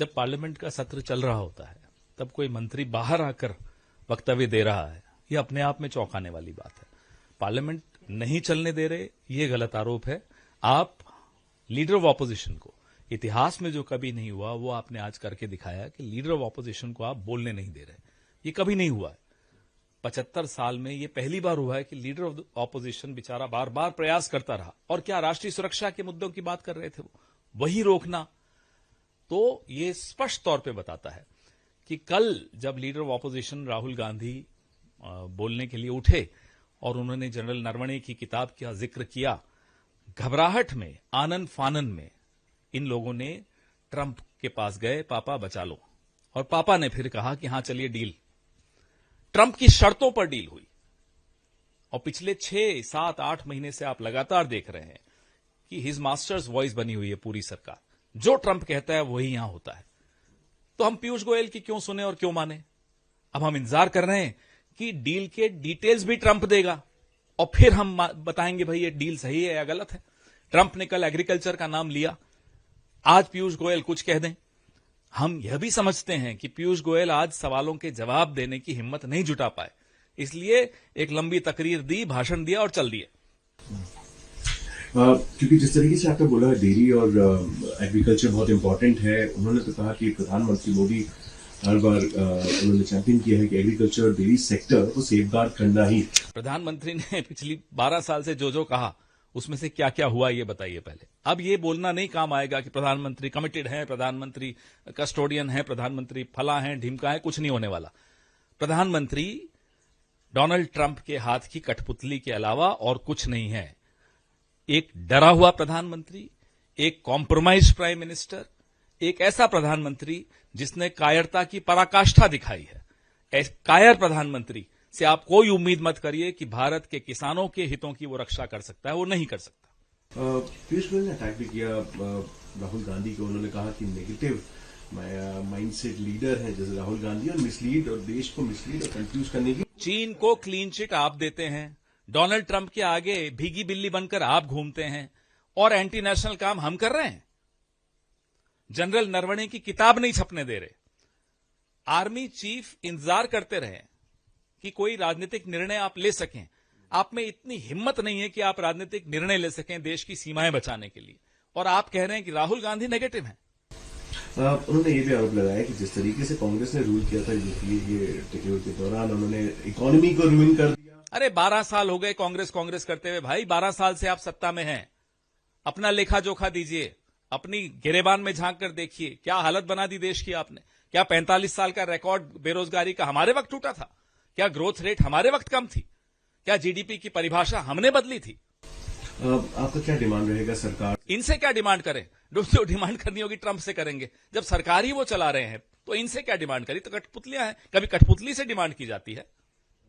जब पार्लियामेंट का सत्र चल रहा होता है तब कोई मंत्री बाहर आकर वक्तव्य दे रहा है, ये अपने आप में चौंकाने वाली बात है। पार्लियामेंट नहीं चलने दे रहे, ये गलत आरोप है। आप लीडर ऑफ ऑपोजिशन को, इतिहास में जो कभी नहीं हुआ वो आपने आज करके दिखाया कि लीडर ऑफ ऑपोजिशन को आप बोलने नहीं दे रहे। ये कभी नहीं हुआ है 75 साल में, ये पहली बार हुआ है कि लीडर ऑफ ऑपोजिशन बेचारा बार बार प्रयास करता रहा। और क्या राष्ट्रीय सुरक्षा के मुद्दों की बात कर रहे थे वो, वही रोकना। तो ये स्पष्ट तौर पे बताता है कि कल जब leader of opposition Rahul Gandhi बोलने के लिए उठे और उन्होंने जनरल नरवणे की किताब का जिक्र किया, घबराहट में, आनन फानन में इन लोगों ने ट्रंप के पास गए, पापा बचा लो। और पापा ने फिर कहा कि हां चलिए डील। ट्रंप की शर्तों पर डील हुई। और पिछले 6, 7, 8 महीने से आप लगातार देख रहे हैं कि हिज मास्टर्स वॉइस बनी हुई है पूरी सरकार। जो ट्रंप कहता है वही यहां होता है। तो हम पीयूष गोयल की क्यों सुने और क्यों माने? अब हम इंतजार कर रहे हैं कि डील के डिटेल्स भी ट्रंप देगा और फिर हम बताएंगे भाई ये डील सही है या गलत है। ट्रंप ने कल एग्रीकल्चर का नाम लिया, आज पीयूष गोयल कुछ कह दें। हम यह भी समझते हैं कि पीयूष गोयल आज सवालों के जवाब देने की हिम्मत नहीं जुटा पाए, इसलिए एक लंबी तकरीर दी, भाषण दिया और चल दिए। क्योंकि जिस तरीके से आपने बोला डेयरी और एग्रीकल्चर बहुत इंपॉर्टेंट है, उन्होंने तो कहा कि प्रधानमंत्री मोदी हर बार उन्होंने चैंपियन किया है कि एग्रीकल्चर और डेयरी सेक्टर को सेफगार्ड करना ही। प्रधानमंत्री ने पिछली 12 साल से जो जो कहा उसमें से क्या क्या हुआ ये बताइए पहले। अब ये बोलना नहीं काम आएगा कि प्रधानमंत्री कमिटेड है, प्रधानमंत्री कस्टोडियन है, प्रधानमंत्री फला है, ढिमका है, कुछ नहीं होने वाला। प्रधानमंत्री डोनाल्ड ट्रंप के हाथ की कठपुतली के अलावा और कुछ नहीं है। एक डरा हुआ प्रधानमंत्री, एक कॉम्प्रोमाइज प्राइम मिनिस्टर, एक ऐसा प्रधानमंत्री जिसने कायरता की पराकाष्ठा दिखाई है। कायर प्रधानमंत्री से आप कोई उम्मीद मत करिए कि भारत के किसानों के हितों की वो रक्षा कर सकता है, वो नहीं कर सकता। पीयूष गोयल ने अटैक भी किया राहुल गांधी को। उन्होंने कहा कि नेगेटिव माइंडसेट लीडर है जैसे राहुल गांधी, और मिसलीड और देश को मिसलीड और कंफ्यूज करने की। चीन को क्लीन चिट आप देते हैं, डोनाल्ड ट्रंप के आगे भीगी बिल्ली बनकर आप घूमते हैं और एंटी नेशनल काम हम कर रहे हैं। जनरल नरवणे की किताब नहीं छपने दे रहे। आर्मी चीफ इंतजार करते रहे कि कोई राजनीतिक निर्णय आप ले सकें। आप में इतनी हिम्मत नहीं है कि आप राजनीतिक निर्णय ले सकें देश की सीमाएं बचाने के लिए, और आप कह रहे हैं कि राहुल गांधी नेगेटिव हैं। उन्होंने ये भी आरोप लगाया कि जिस तरीके से कांग्रेस ने रूल किया था ये टेक्योर के दौरान, उन्होंने इकोनॉमी को रूइन कर दिया। अरे 12 साल हो गए कांग्रेस करते हुए भाई। 12 साल से आप सत्ता में हैं। अपना लेखा जोखा दीजिए, अपनी गिरेबान में झांक कर देखिए क्या हालत बना दी देश की आपने। क्या 45 साल का रिकॉर्ड बेरोजगारी का हमारे वक्त टूटा था? क्या ग्रोथ रेट हमारे वक्त कम थी? क्या जीडीपी की परिभाषा हमने बदली थी? आपका क्या डिमांड रहेगा सरकार? इनसे क्या डिमांड करें? जो डिमांड करनी होगी ट्रंप से करेंगे। जब सरकार ही वो चला रहे हैं तो इनसे क्या डिमांड करी? तो कठपुतलियां हैं। कभी कठपुतली से डिमांड की जाती है।